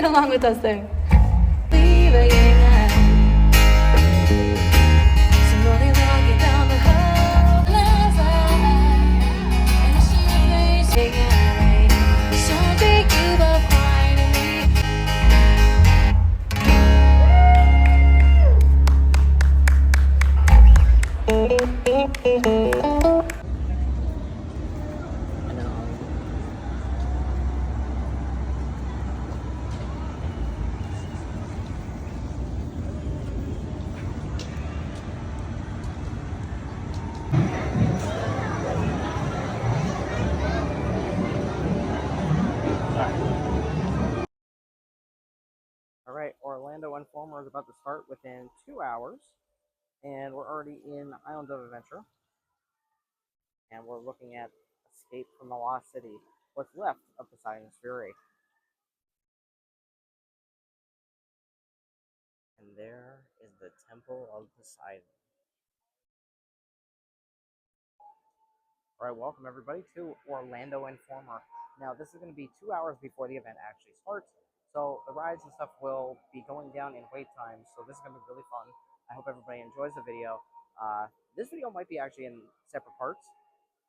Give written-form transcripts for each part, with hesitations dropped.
along with us there. Leaving slowly walking down the hall plaza, and she plays someday you will find me. Alright, Orlando Informer is about to start within 2 hours, and we're already in Island of Adventure, and we're looking at Escape from the Lost City, what's left of Poseidon's Fury. And there is the Temple of Poseidon. Alright, welcome everybody to Orlando Informer. Now, this is going to be 2 hours before the event actually starts, so the rides and stuff will be going down in wait time, so this is going to be really fun. I hope everybody enjoys the video. This video might be actually in separate parts,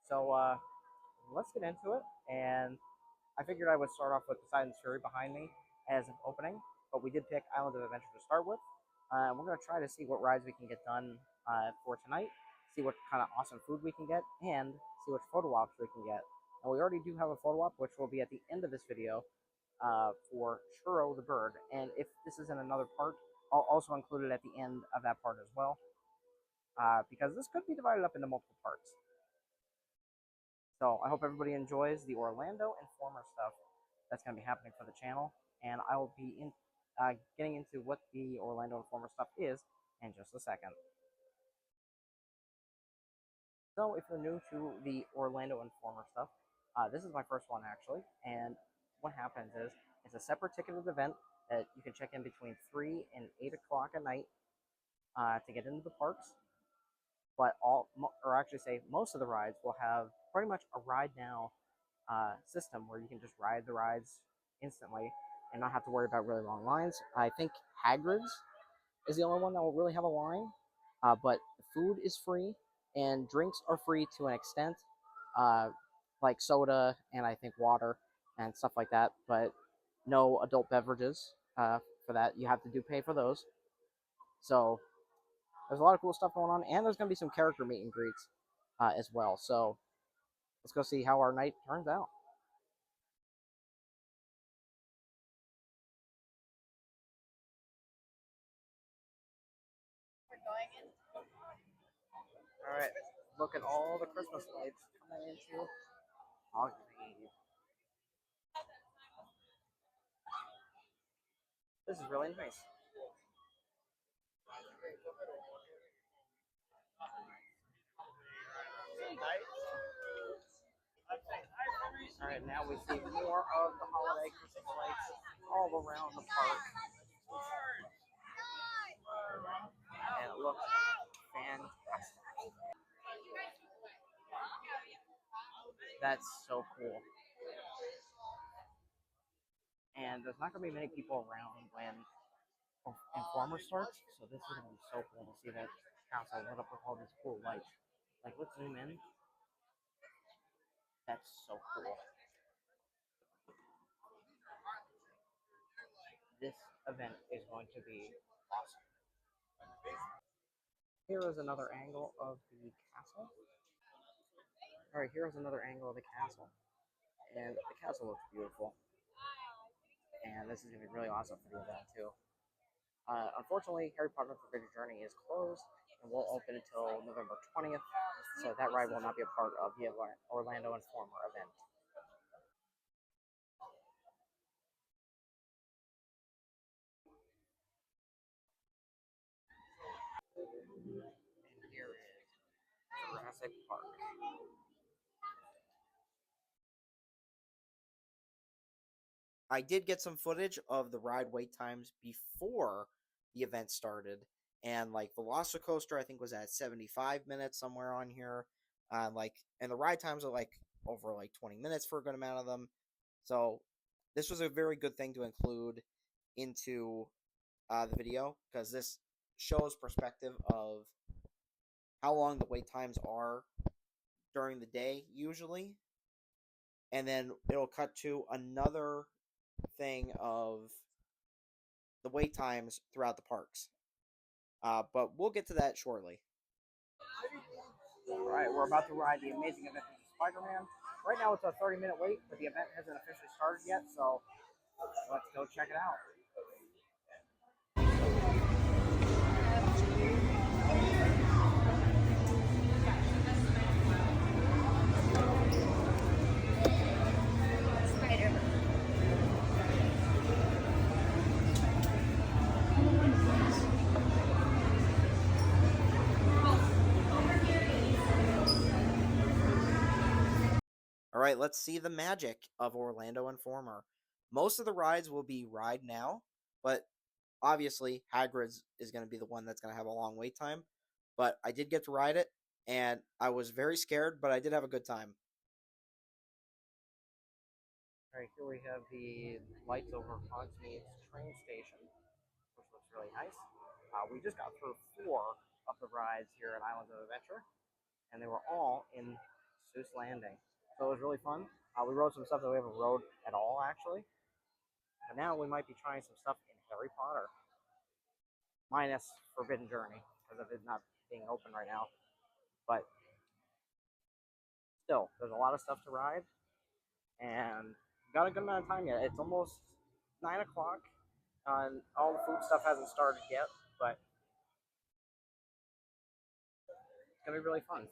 so let's get into it. And I figured I would start off with Poseidon's Fury behind me as an opening, but we did pick Island of Adventure to start with. We're going to try to see what rides we can get done for tonight, see what kind of awesome food we can get, and see which photo ops we can get. And we already do have a photo op, which will be at the end of this video for Churro the bird. And if this is in another part, I'll also include it at the end of that part as well, because this could be divided up into multiple parts. So I hope everybody enjoys the Orlando Informer stuff that's going to be happening for the channel, and I will be getting into what the Orlando Informer stuff is in just a second. So if you're new to the Orlando Informer stuff, this is my first one actually, and what happens is it's a separate ticketed event that you can check in between 3 and 8 o'clock at night to get into the parks. But most of the rides will have pretty much a ride now system where you can just ride the rides instantly and not have to worry about really long lines. I think Hagrid's is the only one that will really have a line, but food is free and drinks are free to an extent, like soda and I think water and stuff like that, but no adult beverages for that. You have to pay for those. So there's a lot of cool stuff going on, and there's going to be some character meet and greets as well. So let's go see how our night turns out. All right, look at all the Christmas lights coming into Hogwarts. This is really nice. All right, now we see more of the holiday Christmas lights all around the park, and it looks fantastic. That's so cool. And there's not going to be many people around when Informer starts, so this is going to be so cool to see that castle lit up with all these cool lights. Like, let's zoom in. That's so cool. This event is going to be awesome. Here is another angle of the castle. Alright, here's another angle of the castle. And the castle looks beautiful. And this is going to be really awesome for the event, too. Unfortunately, Harry Potter Forbidden Journey is closed and won't open until November 20th, so that ride will not be a part of the Orlando Informer event. And here is Jurassic Park. I did get some footage of the ride wait times before the event started, and like Velocicoaster I think was at 75 minutes somewhere on here. And the ride times are like over like 20 minutes for a good amount of them. So this was a very good thing to include into the video because this shows perspective of how long the wait times are during the day usually, and then it'll cut to another thing of the wait times throughout the parks. But we'll get to that shortly. All right, we're about to ride the Amazing Adventures of Spider-Man. Right now it's a 30-minute wait, but the event hasn't officially started yet, so let's go check it out. All right, let's see the magic of Orlando Informer. Most of the rides will be ride now, but obviously Hagrid's is going to be the one that's going to have a long wait time. But I did get to ride it, and I was very scared, but I did have a good time. All right, here we have the lights over Hogsmeade's train station, which looks really nice. We just got through 4 of the rides here at Islands of Adventure, and they were all in Seuss Landing. So it was really fun. We rode some stuff that we haven't rode at all, actually. But now we might be trying some stuff in Harry Potter, minus Forbidden Journey, because of it not being open right now. But still, there's a lot of stuff to ride, and got a good amount of time yet. It's almost 9 o'clock, and all the food stuff hasn't started yet, but it's going to be really fun.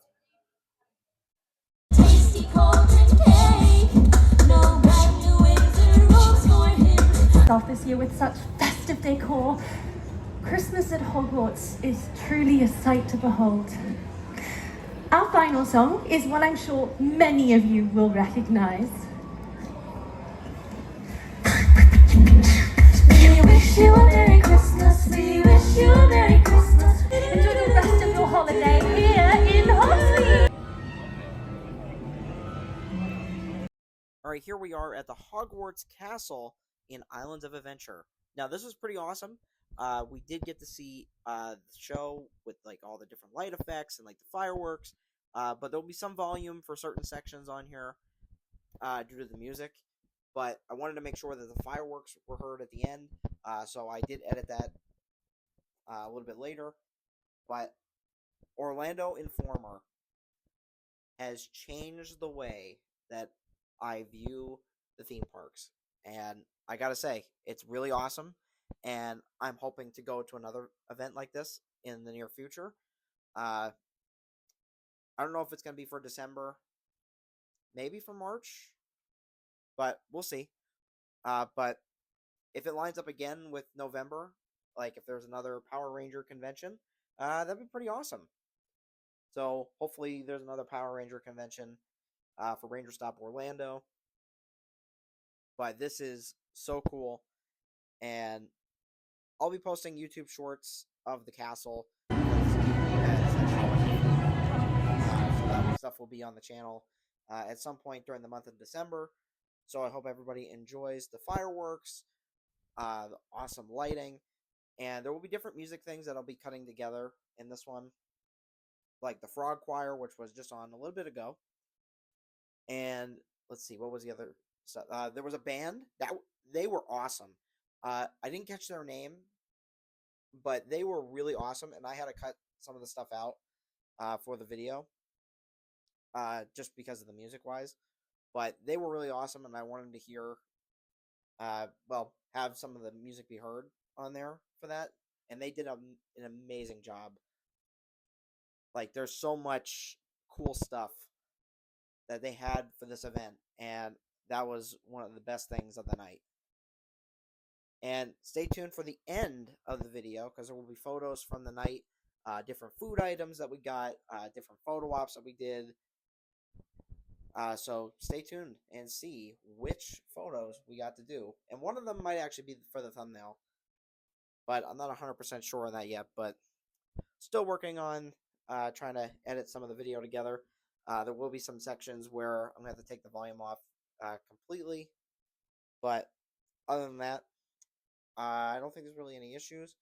Off this year with such festive decor. Christmas at Hogwarts is truly a sight to behold. Our final song is one I'm sure many of you will recognize. We wish you a Merry Christmas, we wish you a Merry Christmas. Enjoy the rest of your holiday here in Hogsmeade. All right, here we are at the Hogwarts Castle in Islands of Adventure. Now, this was pretty awesome. We did get to see the show with like all the different light effects and like the fireworks, but there'll be some volume for certain sections on here due to the music. But I wanted to make sure that the fireworks were heard at the end, so I did edit that a little bit later. But Orlando Informer has changed the way that I view the theme parks, and I gotta say, it's really awesome, and I'm hoping to go to another event like this in the near future. I don't know if it's gonna be for December, maybe for March, but we'll see. But if it lines up again with November, like if there's another Power Ranger convention, that'd be pretty awesome. So hopefully there's another Power Ranger convention for Ranger Stop Orlando. But this is so cool, and I'll be posting YouTube shorts of the castle. So that stuff will be on the channel at some point during the month of December. So I hope everybody enjoys the fireworks, the awesome lighting, and there will be different music things that I'll be cutting together in this one, like the Frog Choir, which was just on a little bit ago. And let's see, what was the other stuff? There was a band that they were awesome. I didn't catch their name, but they were really awesome, and I had to cut some of the stuff out for the video, just because of the music wise. But they were really awesome, and I wanted to hear, have some of the music be heard on there for that, and they did an amazing job. Like, there's so much cool stuff that they had for this event, and that was one of the best things of the night. And stay tuned for the end of the video, because there will be photos from the night, different food items that we got, different photo ops that we did. So stay tuned and see which photos we got to do. And one of them might actually be for the thumbnail, but I'm not 100% sure on that yet, but still working on trying to edit some of the video together. There will be some sections where I'm going to have to take the volume off completely, but other than that, I don't think there's really any issues.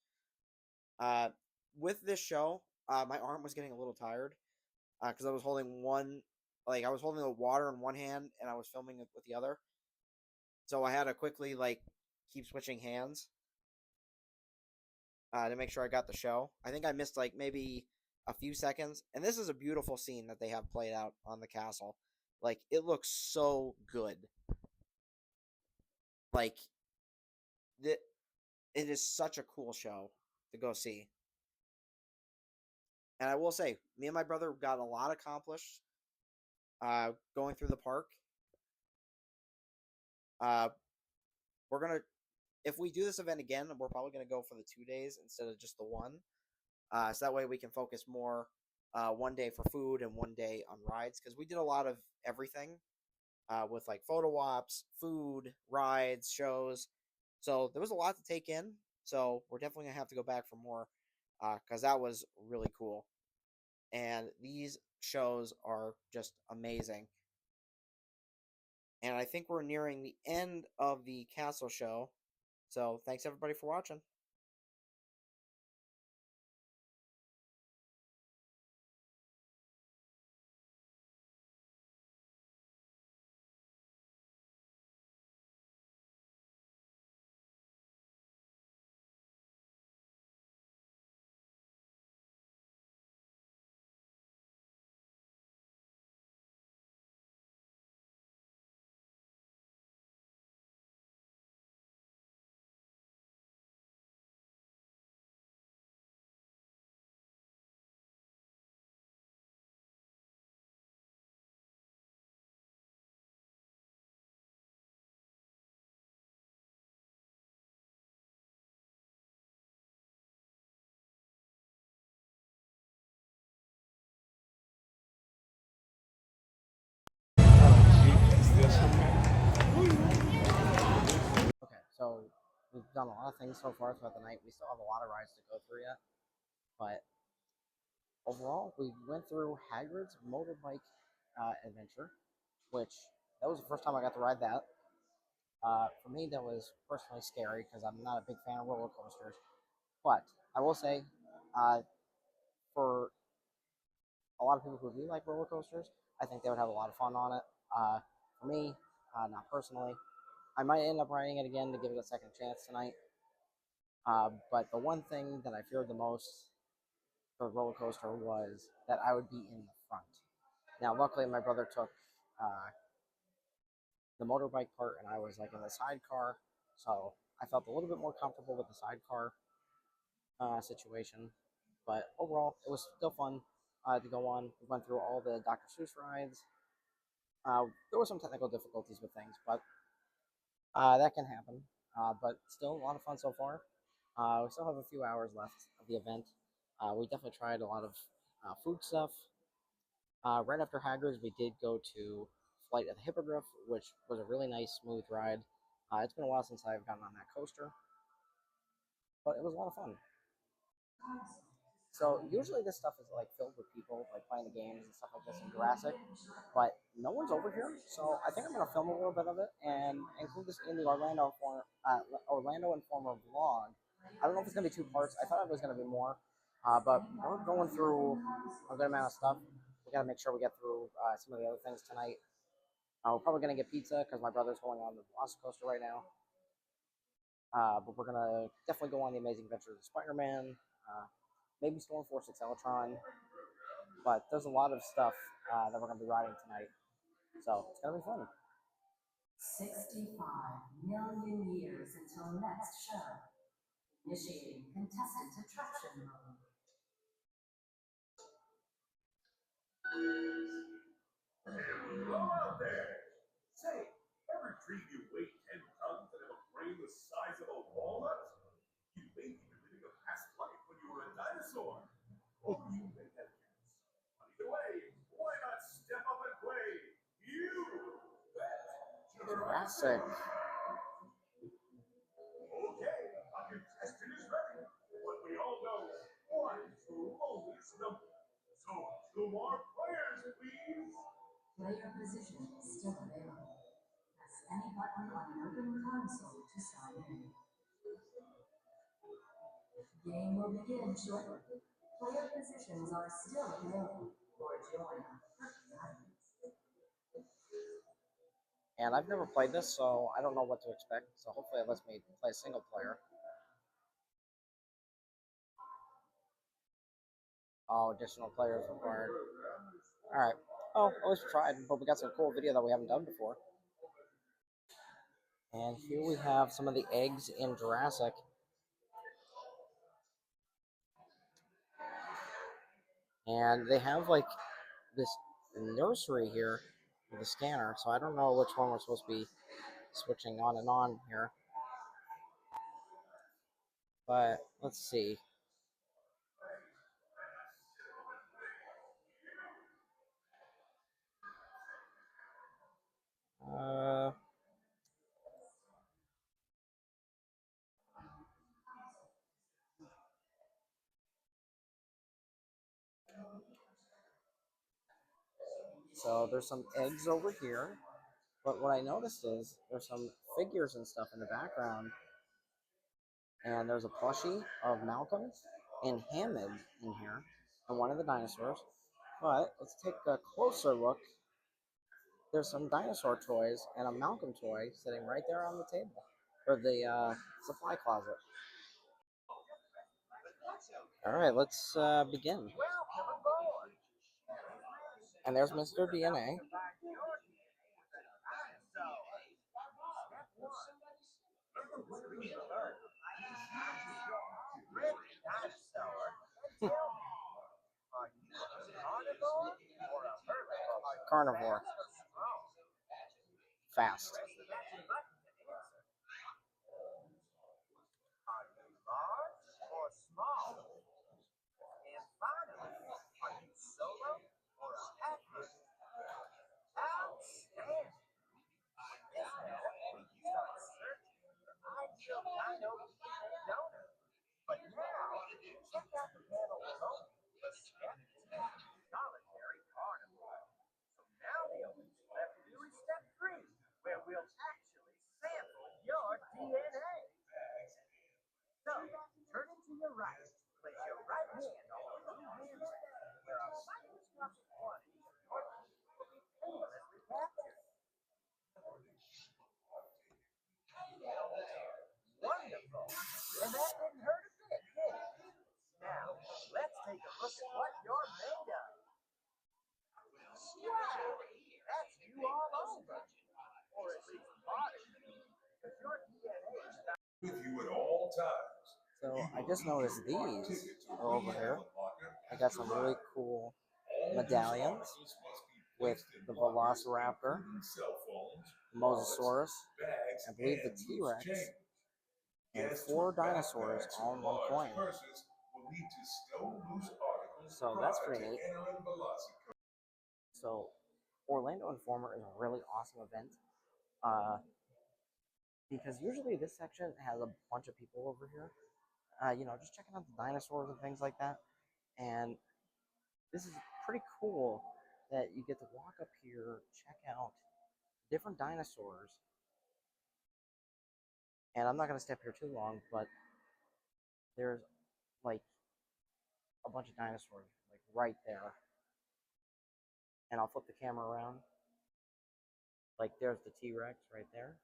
Uh, with this show, my arm was getting a little tired because I was holding I was holding the water in one hand and I was filming it with the other. So I had to quickly keep switching hands to make sure I got the show. I think I missed maybe a few seconds, and this is a beautiful scene that they have played out on the castle. Like it looks so good. Like it is such a cool show to go see. And I will say, me and my brother got a lot accomplished going through the park. Uh, we're gonna if we do this event again, we're probably gonna go for the 2 days instead of just the one. So that way we can focus more one day for food and one day on rides because we did a lot of everything with photo ops, food, rides, shows. So there was a lot to take in. So we're definitely gonna have to go back for more because that was really cool. And these shows are just amazing. And I think we're nearing the end of the castle show. So thanks everybody for watching. Okay, so we've done a lot of things so far throughout the night. We still have a lot of rides to go through yet, but overall, we went through Hagrid's motorbike adventure, which that was the first time I got to ride that. For me, that was personally scary because I'm not a big fan of roller coasters. But I will say, uh, for a lot of people who do like roller coasters, I think they would have a lot of fun on it. For me, not personally, I might end up riding it again to give it a second chance tonight. But the one thing that I feared the most for the roller coaster was that I would be in the front. Now, luckily, my brother took uh, the motorbike part, and I was in the sidecar, so I felt a little bit more comfortable with the sidecar situation. But overall, it was still fun to go on. We went through all the Dr. Seuss rides. There were some technical difficulties with things, but that can happen. But still, a lot of fun so far. We still have a few hours left of the event. We definitely tried a lot of food stuff. Right after Hagrid's, we did go to Flight of the Hippogriff, which was a really nice, smooth ride. It's been a while since I've gotten on that coaster, but it was a lot of fun. So usually this stuff is filled with people playing the games and stuff like this in Jurassic, but no one's over here. So I think I'm gonna film a little bit of it and include this in the Orlando Informer vlog. I don't know if it's gonna be two parts. I thought it was gonna be more, but we're going through a good amount of stuff. We gotta make sure we get through some of the other things tonight. We're probably gonna get pizza because my brother's going on the Velocicoaster right now. But we're gonna definitely go on the Amazing Adventures of Spider-Man. Maybe Storm Force Acceleron. But there's a lot of stuff that we're gonna be riding tonight, so it's gonna be fun. 65 million years until next show. Initiating contestant attraction mode. Hello out there! Say, ever dream you weigh 10 tons and have a brain the size of a walnut? You may be living a past life when you were a dinosaur. Or you may have cats. But either way, why not step up and play you bet Jurassic. Jurassic? Okay, a contestant is ready. But we all know one is the lowest number. So two more players, please. Player position is still available. Press any button on an open console to sign in. will begin shortly. Player positions are still available for join on certain items. And I've never played this, so I don't know what to expect. So hopefully it lets me play single player. Oh, additional players required. Alright. Oh, at least we tried, but we got some cool video that we haven't done before. And here we have some of the eggs in Jurassic. And they have like this nursery here with a scanner, so I don't know which one we're supposed to be switching on and on here. But let's see. So there's some eggs over here, but what I noticed is there's some figures and stuff in the background, and there's a plushie of Malcolm and Hammond in here, and one of the dinosaurs. But let's take a closer look. There's some dinosaur toys and a Malcolm toy sitting right there on the table, or the supply closet. All right, let's begin. And there's Mr. DNA. Carnivore. Fast. With you at all times. So I just noticed these are over here. I got some really cool medallions with the Velociraptor, Mosasaurus, I believe the T-Rex, and 4 dinosaurs all in one coin. So that's pretty neat. So Orlando Informer is a really awesome event. Because usually this section has a bunch of people over here, just checking out the dinosaurs and things like that. And this is pretty cool that you get to walk up here, check out different dinosaurs. And I'm not going to stay up here too long, but there's like a bunch of dinosaurs like right there. And I'll flip the camera around. Like there's the T-Rex right there.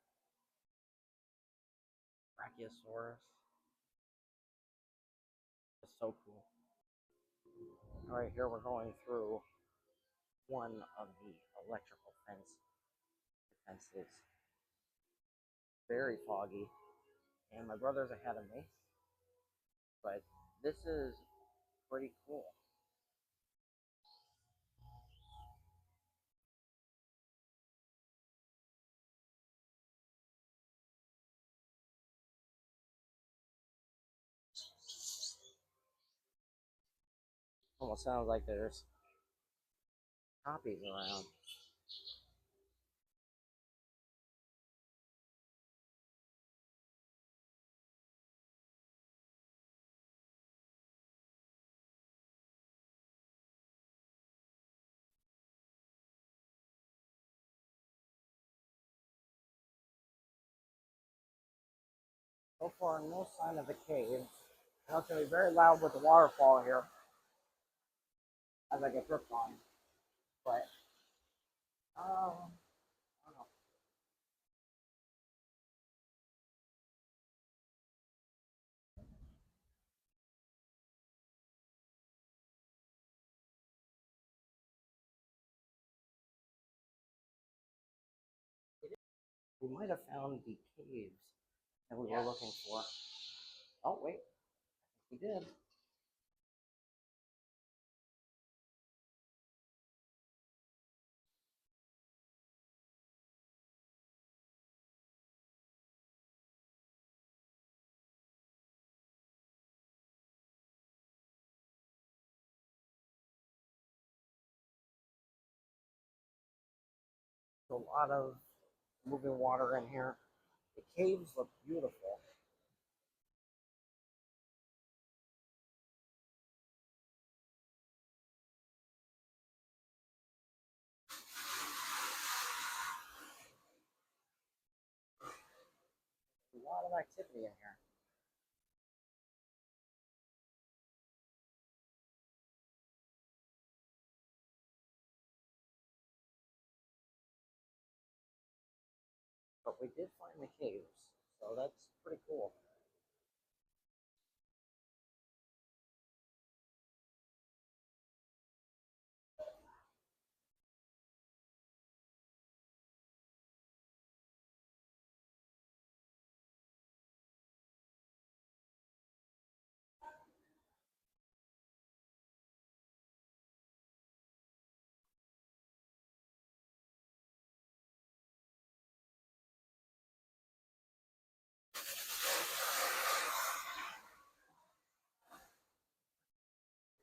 Brachiosaurus. It's so cool. All right, here we're going through one of the electrical defenses. Very foggy, and my brother's ahead of me, but this is pretty cool. Almost sounds like there's copies around. So far, no sign of the cave. know it's gonna be very loud with the waterfall here as I get dripped on, but I don't know. We might have found the caves that we were looking for. Oh wait, we did. A lot of moving water in here. The caves look beautiful. A lot of activity in here. But we did find the caves, so that's pretty cool.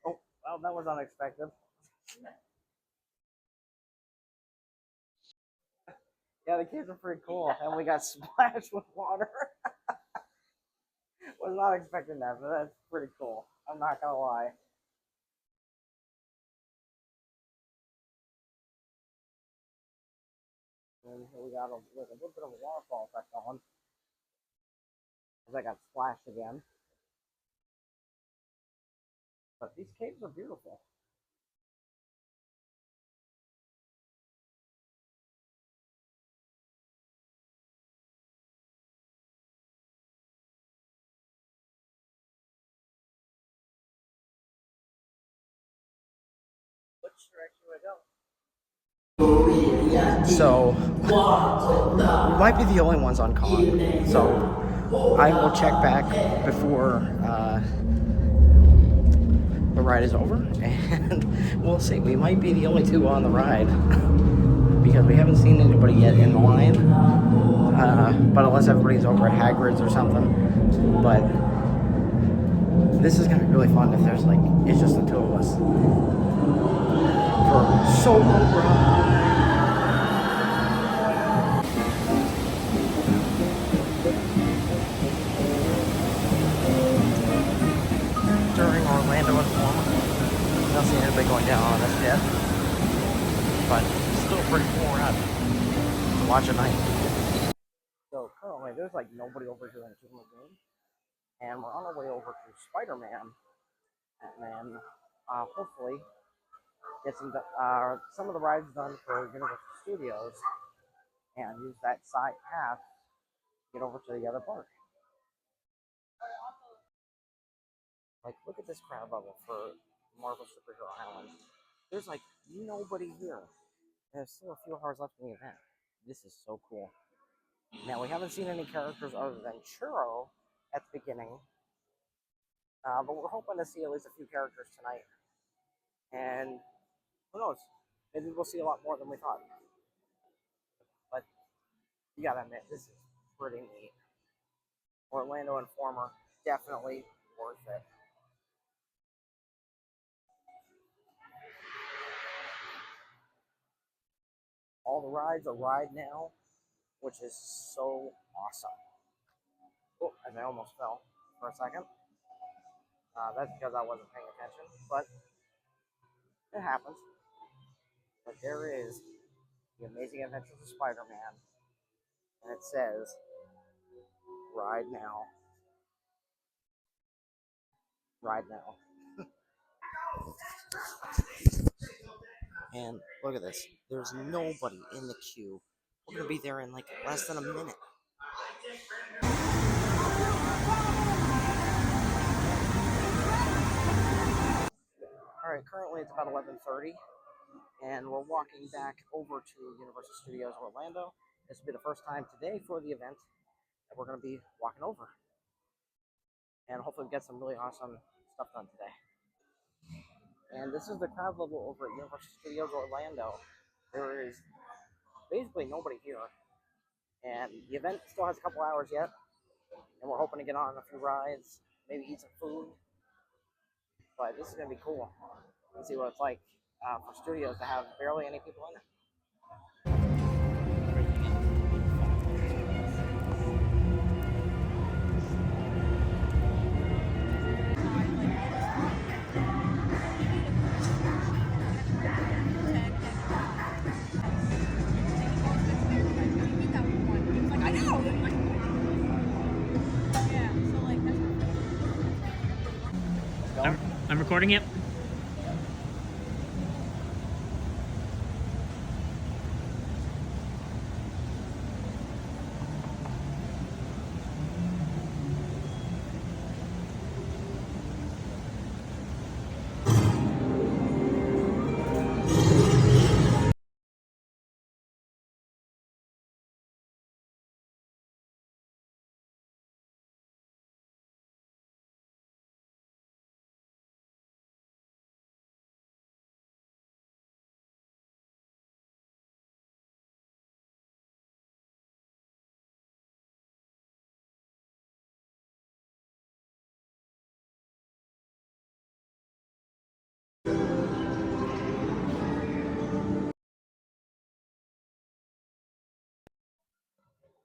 Oh, well, that was unexpected. Yeah, the caves are pretty cool, and we got splashed with water. Was not expecting that, but that's pretty cool. I'm not gonna lie. And we got a little bit of a waterfall effect on, as I got splashed again. But these caves are beautiful. Which direction would I go? So, we might be the only ones on con. So, I will check back before the ride is over, and we'll see. We might be the only two on the ride because we haven't seen anybody yet in the line. But unless everybody's over at Hagrid's or something. But this is gonna be really fun if there's like it's just the two of us for solo ride. During Orlando and Florida, not seeing anybody going down on us yet, but still pretty cool ride to watch at night. So currently, there's like nobody over here in the Kingdom of Doom, and we're on our way over to Spider-Man, and then hopefully get some of the rides done for Universal Studios, and use that side path to get over to the other park. Like, look at this crowd level for Marvel Superhero Island. There's like nobody here. There's still a few hours left in the event. This is so cool. Now, we haven't seen any characters other than Churro at the beginning, but we're hoping to see at least a few characters tonight. And who knows? Maybe we'll see a lot more than we thought. But you gotta admit, this is pretty neat. Orlando Informer, definitely worth it. All the rides are ride now, which is so awesome. Oh, and I almost fell for a second. That's because I wasn't paying attention, but it happens. But there is The Amazing Adventures of Spider-Man, and it says ride now. ride now. And look at this. There's nobody in the queue. We're gonna be there in like less than a minute. Alright, currently it's about 11:30, and we're walking back over to Universal Studios Orlando. This will be the first time today for the event that we're gonna be walking over. And hopefully get some really awesome stuff done today. And this is the crowd level over at Universal Studios Orlando. There is basically nobody here. And the event still has a couple hours yet. And we're hoping to get on a few rides, maybe eat some food. But this is going to be cool. Let's see what it's like for studios to have barely any people in it. I'm recording it.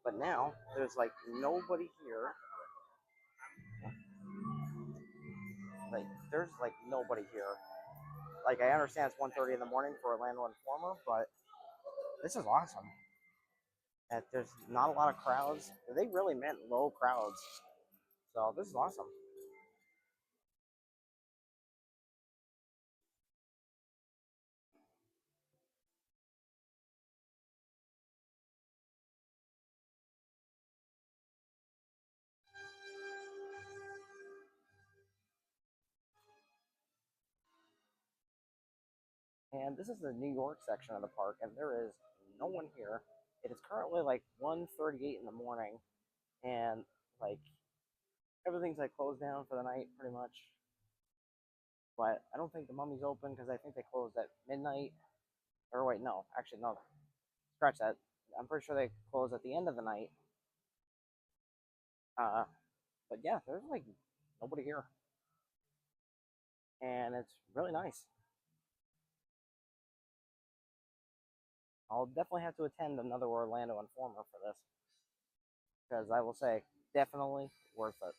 But now there's like nobody here. Like there's like nobody here. Like I understand it's 1:30 in the morning for Orlando Informer, but this is awesome. That there's not a lot of crowds. They really meant low crowds. So this is awesome. And this is the New York section of the park, and there is no one here. It is currently like 1:38 in the morning, and like everything's like closed down for the night pretty much. But I don't think the Mummy's open because I think they closed at midnight. Or wait, no, actually no, scratch that. I'm pretty sure they close at the end of the night. Uh, but yeah, there's like nobody here, and it's really nice. I'll definitely have to attend another Orlando Informer for this because I will say definitely worth it.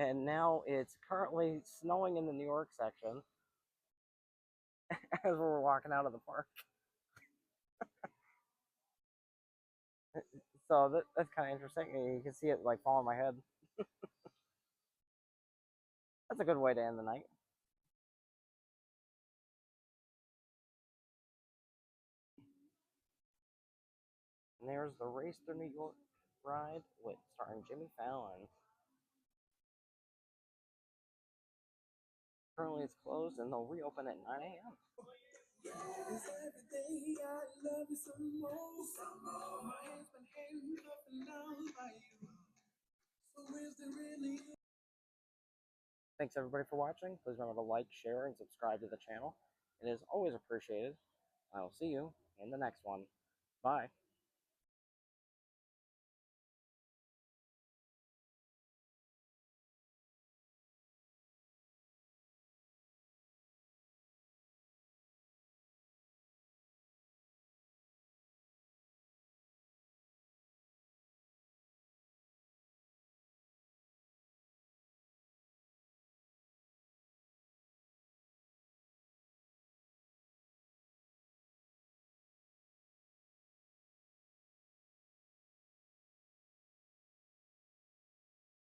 And now it's currently snowing in the New York section as we're walking out of the park. So that's kind of interesting. You can see it like fall on my head. That's a good way to end the night. And there's the Race Through New York ride with starring Jimmy Fallon. Currently it's closed and they'll reopen at 9 a.m. Thanks everybody for watching. Please remember to like, share, and subscribe to the channel. It is always appreciated. I will see you in the next one. Bye.